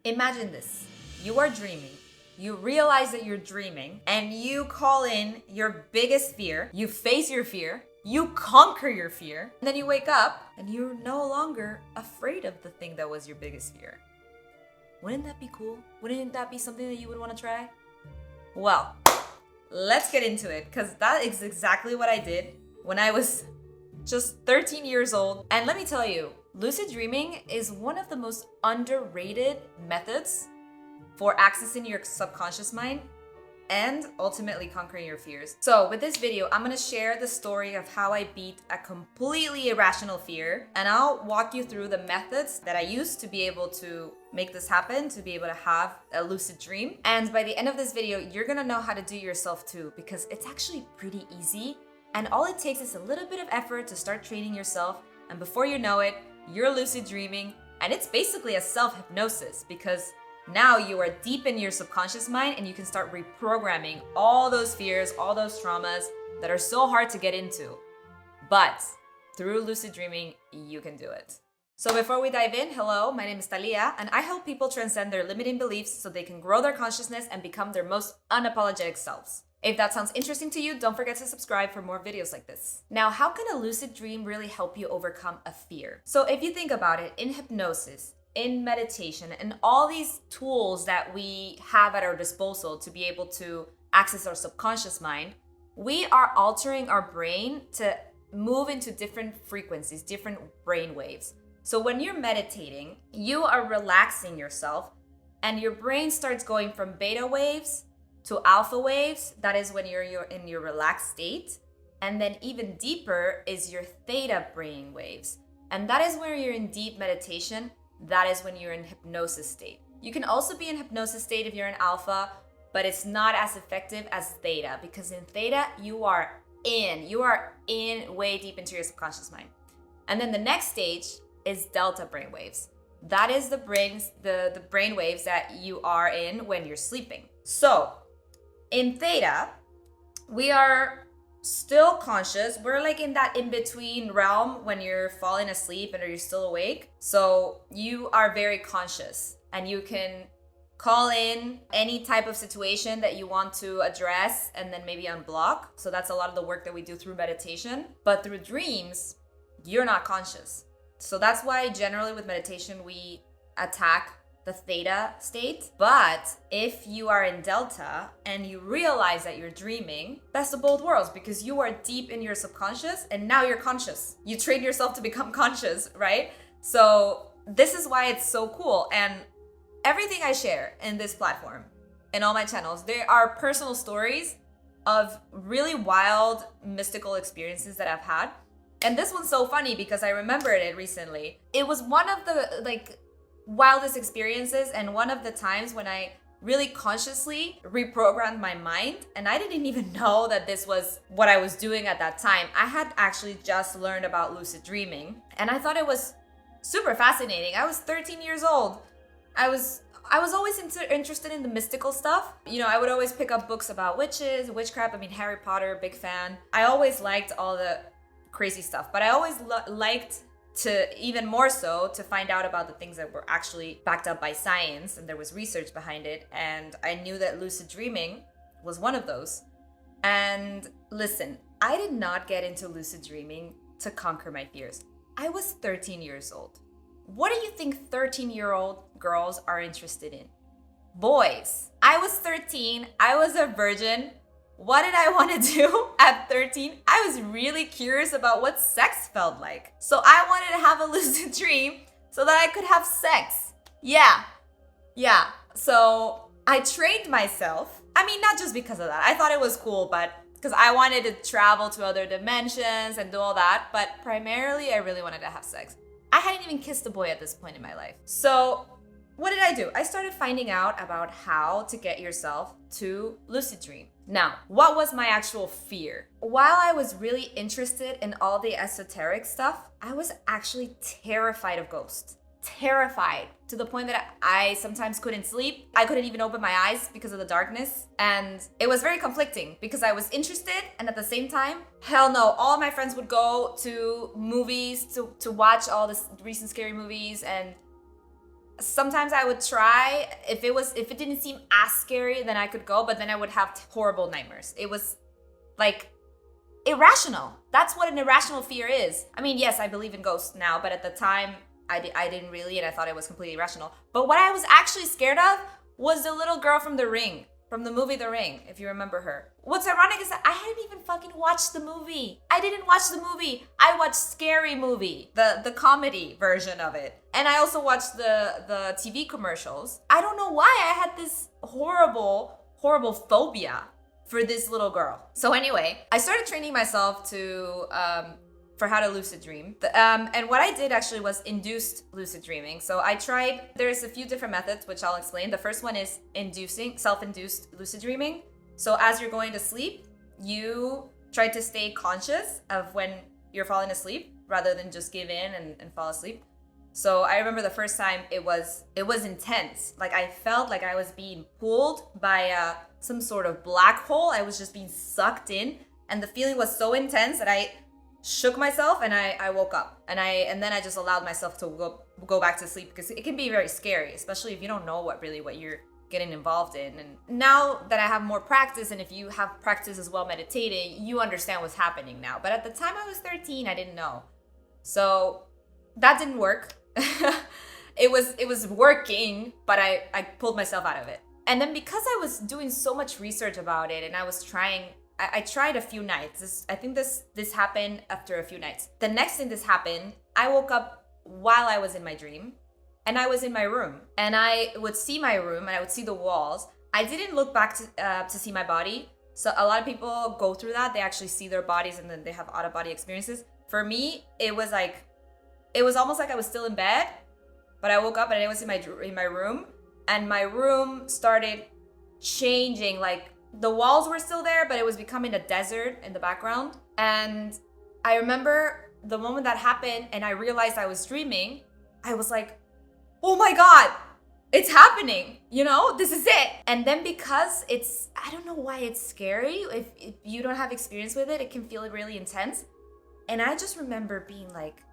Imagine this. You are dreaming. You realize that you're dreaming and you call in your biggest fear. You face your fear. You conquer your fear. And then you wake up and you're no longer afraid of the thing that was your biggest fear. Wouldn't that be cool? Wouldn't that be something that you would want to try? Well, let's get into it because that is exactly what I did when I was just 13 years old. And let me tell you, lucid dreaming is one of the most underrated methods for accessing your subconscious mind and ultimately conquering your fears. So with this video, I'm gonna share the story of how I beat a completely irrational fear, and I'll walk you through the methods that I used to be able to make this happen, to be able to have a lucid dream. And by the end of this video, you're gonna know how to do it yourself too, because it's actually pretty easy. And all it takes is a little bit of effort to start training yourself. And before you know it, you're lucid dreaming. And it's basically a self-hypnosis because now you are deep in your subconscious mind and you can start reprogramming all those fears, all those traumas that are so hard to get into. But through lucid dreaming, you can do it. So before we dive in, hello, my name is Talia, and I help people transcend their limiting beliefs so they can grow their consciousness and become their most unapologetic selves. If that sounds interesting to you, don't forget to subscribe for more videos like this. Now, how can a lucid dream really help you overcome a fear? So if you think about it, in hypnosis, in meditation, and all these tools that we have at our disposal to be able to access our subconscious mind, we are altering our brain to move into different frequencies, different brain waves. So when you're meditating, you are relaxing yourself and your brain starts going from beta waves to alpha waves. That is when you're in your relaxed state. And then even deeper is your theta brain waves. And that is where you're in deep meditation. That is when you're in hypnosis state. You can also be in hypnosis state if you're in alpha, but it's not as effective as theta, because in theta, you are in way deep into your subconscious mind. And then the next stage is delta brain waves. That is the brain waves that you are in when you're sleeping. So in theta, we are still conscious. We're like in that in-between realm when you're falling asleep and you're still awake. So you are very conscious and you can call in any type of situation that you want to address and then maybe unblock. So that's a lot of the work that we do through meditation. But through dreams, you're not conscious. So that's why generally with meditation, we attack the theta state. But if you are in delta and you realize that you're dreaming, best of both worlds, because you are deep in your subconscious and now you're conscious. You train yourself to become conscious, right? So this is why it's so cool. And everything I share in this platform and all my channels, there are personal stories of really wild mystical experiences that I've had. And this one's so funny because I remembered it recently. It was one of the wildest experiences and one of the times when I really consciously reprogrammed my mind, and I didn't even know that this was what I was doing at that time. I had actually just learned about lucid dreaming and I thought it was super fascinating. I was 13 years old. I was always interested in the mystical stuff. You know, I would always pick up books about witches, witchcraft. I mean, Harry Potter, big fan. I always liked all the crazy stuff, but I always liked to even more so to find out about the things that were actually backed up by science and there was research behind it. And I knew that lucid dreaming was one of those. And listen, I did not get into lucid dreaming to conquer my fears. I was 13 years old. What do you think 13-year-old girls are interested in? Boys. I was 13. I was a virgin. What did I want to do at 13? I was really curious about what sex felt like. So I wanted to have a lucid dream so that I could have sex. Yeah. So I trained myself. I mean, not just because of that. I thought it was cool, but because I wanted to travel to other dimensions and do all that. But primarily, I really wanted to have sex. I hadn't even kissed a boy at this point in my life. So what did I do? I started finding out about how to get yourself to lucid dream. Now, what was my actual fear? While I was really interested in all the esoteric stuff, I was actually terrified of ghosts. Terrified to the point that I sometimes couldn't sleep. I couldn't even open my eyes because of the darkness. And it was very conflicting because I was interested and at the same time, hell no, all my friends would go to movies to watch all the recent scary movies and Sometimes I would try, if it didn't seem as scary, then I could go, but then I would have horrible nightmares. It was like irrational. That's what an irrational fear is. I mean, yes, I believe in ghosts now, but at the time I didn't really, and I thought it was completely irrational. But what I was actually scared of was the little girl from The Ring, from the movie The Ring, if you remember her. What's ironic is that I hadn't even fucking watched the movie. I didn't watch the movie. I watched Scary Movie, the comedy version of it. And I also watched the TV commercials. I don't know why I had this horrible phobia for this little girl. So anyway, I started training myself to for how to lucid dream. And what I did actually was induced lucid dreaming. So I tried, there's a few different methods, which I'll explain. The first one is self-induced lucid dreaming. So as you're going to sleep, you try to stay conscious of when you're falling asleep rather than just give in and fall asleep. So I remember the first time it was intense. Like I felt like I was being pulled by some sort of black hole. I was just being sucked in, and the feeling was so intense that I shook myself and I woke up, and then I just allowed myself to go back to sleep, because it can be very scary, especially if you don't know what you're getting involved in. And now that I have more practice, and if you have practice as well meditating, you understand what's happening now. But at the time I was 13, I didn't know. So that didn't work. It was working, but I pulled myself out of it. And then because I was doing so much research about it, and I was trying, I tried a few nights. I think this happened after a few nights. The next thing this happened, I woke up while I was in my dream, and I was in my room, and I would see my room, and I would see the walls. I didn't look back to see my body. So a lot of people go through that. They actually see their bodies, and then they have out-of-body experiences. For me, it was almost like I was still in bed, but I woke up and I was in my room, and my room started changing. Like the walls were still there, but it was becoming a desert in the background. And I remember the moment that happened and I realized I was dreaming, I was like, oh my God, it's happening. This is it. And then because I don't know why it's scary. If you don't have experience with it, it can feel really intense. And I just remember being like,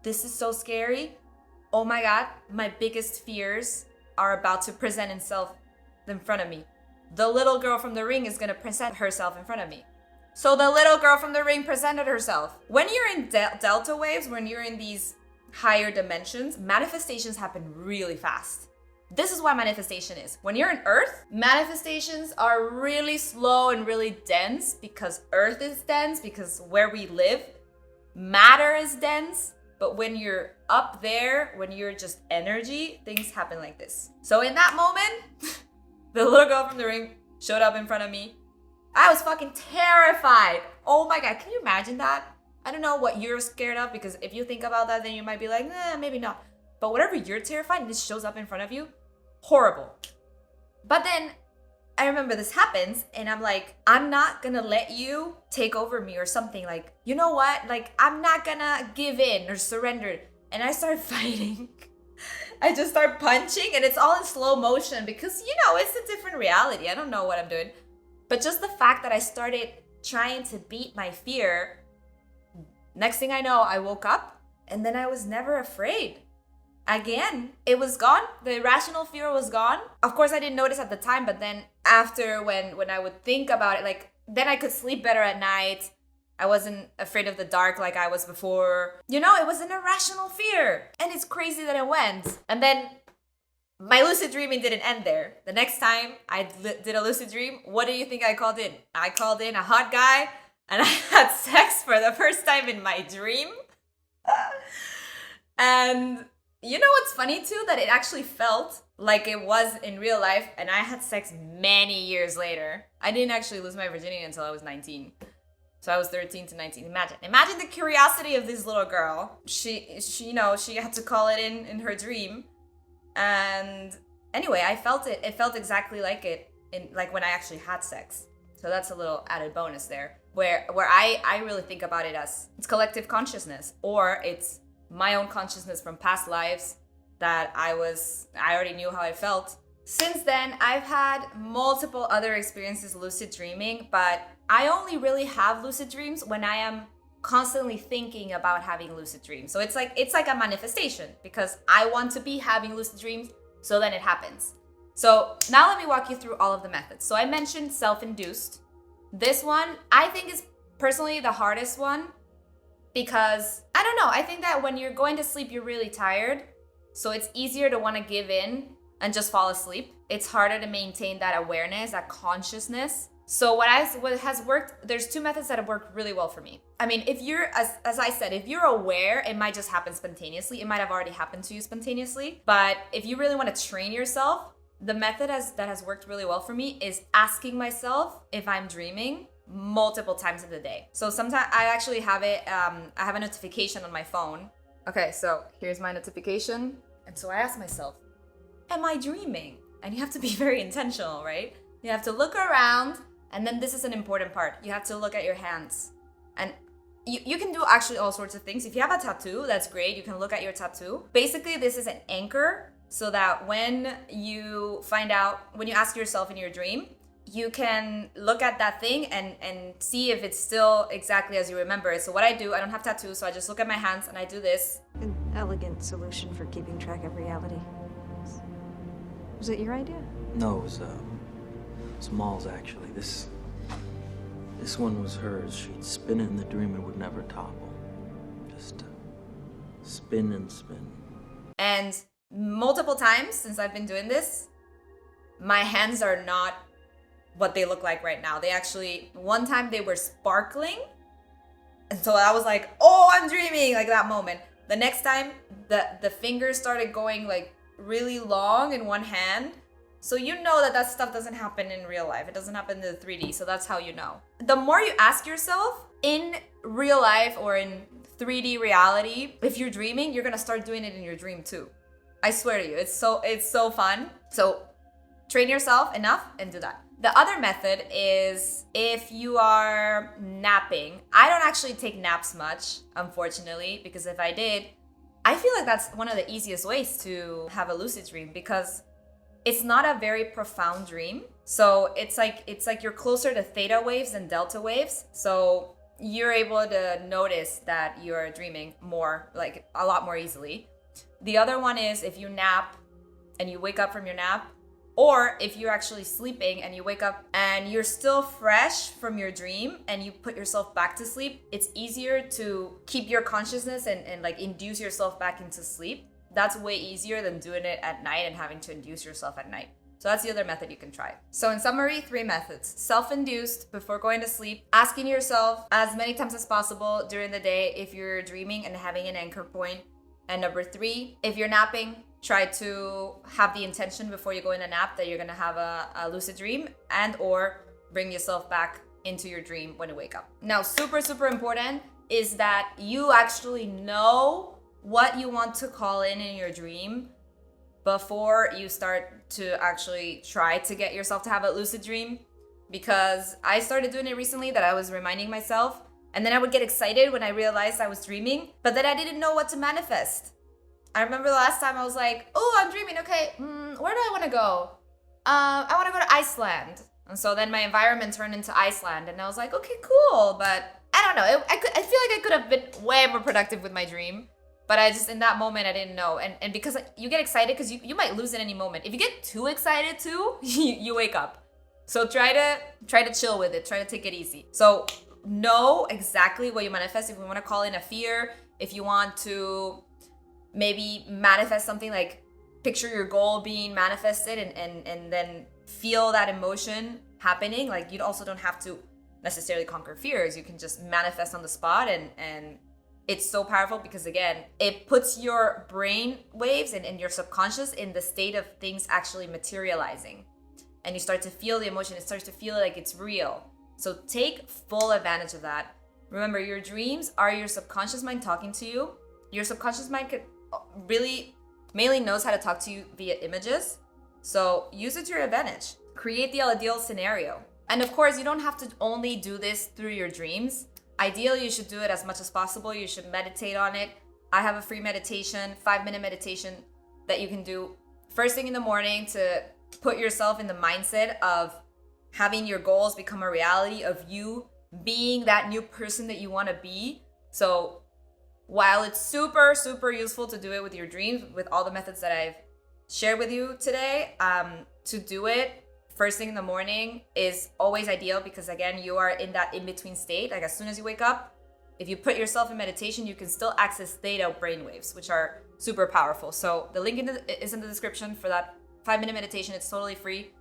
this is so scary. Oh my God, my biggest fears are about to present itself in front of me. The little girl from The Ring is going to present herself in front of me. So the little girl from The Ring presented herself. When you're in delta waves, when you're in these higher dimensions, manifestations happen really fast. This is what manifestation is. When you're in Earth, manifestations are really slow and really dense, because Earth is dense, because where we live, matter is dense. But when you're up there, when you're just energy, things happen like this. So in that moment, the little girl from The Ring showed up in front of me. I was fucking terrified. Oh my God, can you imagine that? I don't know what you're scared of, because if you think about that, then you might be like, maybe not. But whatever you're terrified, and this shows up in front of you, horrible. But then I remember this happens, and I'm like, I'm not gonna let you take over me or something. Like, you know what? Like, I'm not gonna give in or surrender. And I start fighting. I just start punching, and it's all in slow motion because, it's a different reality. I don't know what I'm doing. But just the fact that I started trying to beat my fear, next thing I know, I woke up, and then I was never afraid. Again, it was gone. The irrational fear was gone. Of course, I didn't notice at the time, but then after, when I would think about it, like, then I could sleep better at night. I wasn't afraid of the dark like I was before. It was an irrational fear. And it's crazy that it went. And then my lucid dreaming didn't end there. The next time I did a lucid dream, what do you think I called in? I called in a hot guy, and I had sex for the first time in my dream. And you know what's funny too? That it actually felt like it was in real life, and I had sex many years later. I didn't actually lose my virginity until I was 19. So I was 13 to 19. Imagine the curiosity of this little girl. She had to call it in her dream. And anyway, I felt it. It felt exactly like it like when I actually had sex. So that's a little added bonus there, where I really think about it as it's collective consciousness, or it's my own consciousness from past lives that I already knew how I felt. Since then, I've had multiple other experiences lucid dreaming, but I only really have lucid dreams when I am constantly thinking about having lucid dreams. So it's like a manifestation, because I want to be having lucid dreams, so then it happens. So now let me walk you through all of the methods. So I mentioned self-induced. This one I think is personally the hardest one, because I don't know, I think that when you're going to sleep you're really tired, so it's easier to want to give in and just fall asleep. It's harder to maintain that awareness, that consciousness. So what has worked, there's two methods that have worked really well for me. I mean, if you're, as I said, if you're aware, it might just happen spontaneously. It might have already happened to you spontaneously. But if you really want to train yourself, the method that has worked really well for me is asking myself if I'm dreaming multiple times in the day. So sometimes I actually have it, I have a notification on my phone. Okay, so here's my notification. And so I ask myself, am I dreaming? And you have to be very intentional, right? You have to look around. And then this is an important part. You have to look at your hands. And you can do actually all sorts of things. If you have a tattoo, that's great. You can look at your tattoo. Basically, this is an anchor so that when you ask yourself in your dream, you can look at that thing and see if it's still exactly as you remember it. So what I do, I don't have tattoos, so I just look at my hands and I do this. An elegant solution for keeping track of reality. Was it your idea? No, it was Mal's actually. This one was hers. She'd spin it in the dream and would never topple. Just spin and spin. And multiple times since I've been doing this, my hands are not what they look like right now. They actually, one time they were sparkling. And so I was like, oh, I'm dreaming, like that moment. The next time, the fingers started going like really long in one hand. So you know that stuff doesn't happen in real life. It doesn't happen in the 3D, so that's how you know. The more you ask yourself in real life or in 3D reality, if you're dreaming, you're gonna start doing it in your dream too. I swear to you, it's so fun. So train yourself enough and do that. The other method is if you are napping. I don't actually take naps much, unfortunately, because if I did, I feel like that's one of the easiest ways to have a lucid dream, because it's not a very profound dream. So it's like you're closer to theta waves than delta waves. So you're able to notice that you're dreaming more, like a lot more easily. The other one is if you nap and you wake up from your nap, or if you're actually sleeping and you wake up and you're still fresh from your dream and you put yourself back to sleep, it's easier to keep your consciousness and like induce yourself back into sleep. That's way easier than doing it at night and having to induce yourself at night. So that's the other method you can try. So in summary, 3 methods. Self-induced before going to sleep, asking yourself as many times as possible during the day if you're dreaming and having an anchor point. And number 3, if you're napping, try to have the intention before you go in a nap that you're gonna have a lucid dream, and or bring yourself back into your dream when you wake up. Now, super, super important is that you actually know what you want to call in your dream before you start to actually try to get yourself to have a lucid dream. Because I started doing it recently, that I was reminding myself, and then I would get excited when I realized I was dreaming, but then I didn't know what to manifest. I remember the last time I was like, oh, I'm dreaming, okay, where do I want to go? I want to go to Iceland. And so then my environment turned into Iceland, and I was like, okay, cool, but I don't know, I feel like I could have been way more productive with my dream. But I just, in that moment, I didn't know. And because you get excited, because you might lose at any moment. If you get too excited too, you wake up. So try to chill with it. Try to take it easy. So know exactly what you manifest. If you want to call in a fear, if you want to maybe manifest something, like picture your goal being manifested and then feel that emotion happening. Like, you also don't have to necessarily conquer fears. You can just manifest on the spot, and it's so powerful because, again, it puts your brain waves and your subconscious in the state of things actually materializing. And you start to feel the emotion. It starts to feel like it's real. So take full advantage of that. Remember, your dreams are your subconscious mind talking to you. Your subconscious mind mainly knows how to talk to you via images. So use it to your advantage. Create the ideal scenario. And of course, you don't have to only do this through your dreams. Ideally, you should do it as much as possible. You should meditate on it. I have a free meditation, 5-minute meditation that you can do first thing in the morning to put yourself in the mindset of having your goals become a reality, of you being that new person that you want to be. So while it's super, super useful to do it with your dreams, with all the methods that I've shared with you today, to do it first thing in the morning is always ideal because, again, you are in that in-between state. Like as soon as you wake up, if you put yourself in meditation, you can still access theta brainwaves, which are super powerful. So the link is in the description for that 5-minute meditation. It's totally free.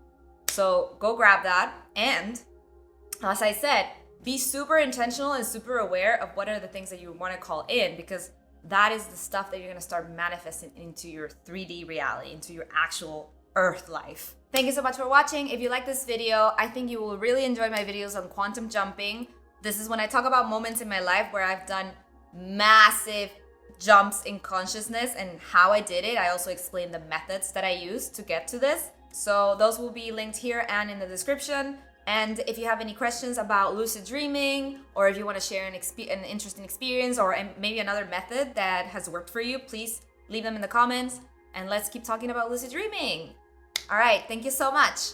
So go grab that. And as I said, be super intentional and super aware of what are the things that you want to call in, because that is the stuff that you're going to start manifesting into your 3D reality, into your actual Earth life. Thank you so much for watching. If you like this video, I think you will really enjoy my videos on quantum jumping. This is when I talk about moments in my life where I've done massive jumps in consciousness and how I did it. I also explain the methods that I used to get to this. So those will be linked here and in the description. And if you have any questions about lucid dreaming, or if you want to share an interesting experience or maybe another method that has worked for you, please leave them in the comments and let's keep talking about lucid dreaming. All right, thank you so much.